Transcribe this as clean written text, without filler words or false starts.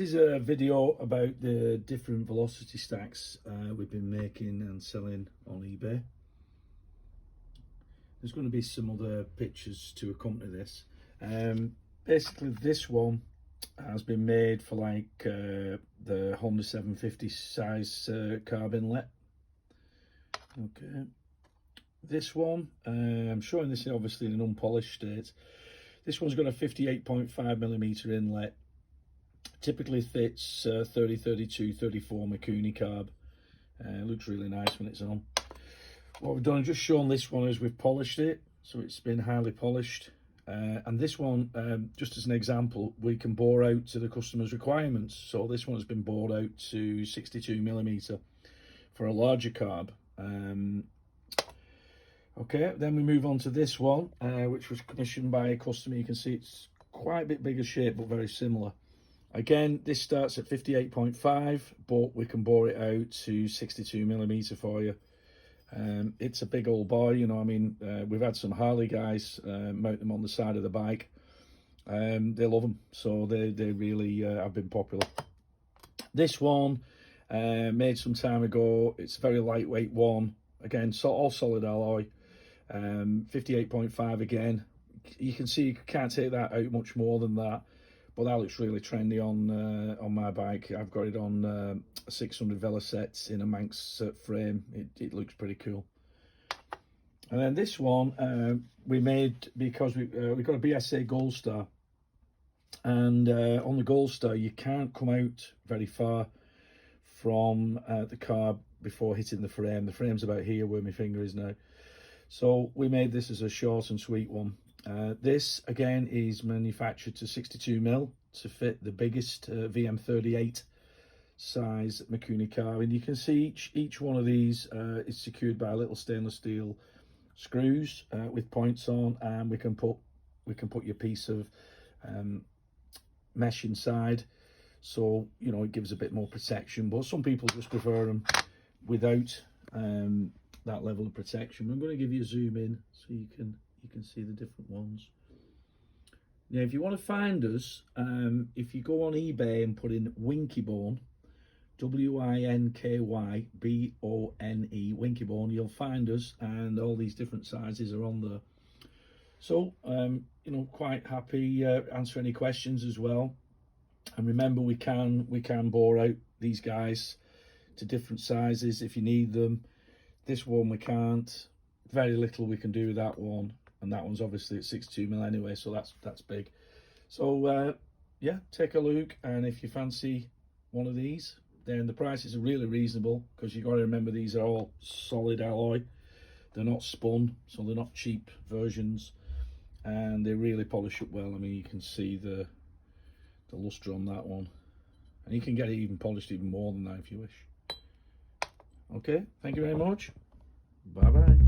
is a video about the different velocity stacks we've been making and selling on eBay. There's going to be some other pictures to accompany this. Basically this one has been made for like the Honda 750 size carb inlet. Okay, this one, I'm showing this obviously in an unpolished state. This one's got a 58.5mm inlet. Typically fits 30, 32, 34 Mikuni carb. Looks really nice when it's on. What we've done is just shown this one as we've polished it, so it's been highly polished. And this one, just as an example, we can bore out to the customer's requirements. So this one has been bored out to 62mm for a larger carb. Okay, then we move on to this one, which was commissioned by a customer. You can see it's quite a bit bigger shape, but very similar. Again, this starts at 58.5, but we can bore it out to 62mm for you. It's a big old boy, you know. I mean, we've had some Harley guys mount them on the side of the bike. They love them, so they really have been popular. This one, made some time ago. It's a very lightweight one. Again, so all solid alloy. 58.5 again. You can see you can't take that out much more than that. But that looks really trendy on my bike. I've got it on a 600 Velocet in a Manx frame. It looks pretty cool. And then this one we made because we got a BSA Gold Star, and on the Gold Star you can't come out very far from the carb before hitting the frame. The frame's about here where my finger is now. So we made this as a short and sweet one. This again is manufactured to 62mm to fit the biggest VM38 size Mikuni car, and you can see each one of these is secured by little stainless steel screws with points on, and we can put your piece of mesh inside, so you know it gives a bit more protection. But some people just prefer them without that level of protection. I'm going to give you a zoom in so you can see the different ones. Now, if you want to find us, if you go on eBay and put in Winkybone, W-I-N-K-Y-B-O-N-E, Winkybone, you'll find us, and all these different sizes are on there. So, you know, quite happy answer any questions as well. And remember, we can bore out these guys to different sizes if you need them. This one we can't. Very little we can do with that one. And that one's obviously at 62mm anyway, so that's big. So yeah, take a look, and if you fancy one of these, then the prices are really reasonable, because you've got to remember these are all solid alloy. They're not spun, so they're not cheap versions, and they really polish up well. I mean, you can see the luster on that one, and you can get it even polished even more than that if you wish. Okay, thank you very much. Bye bye.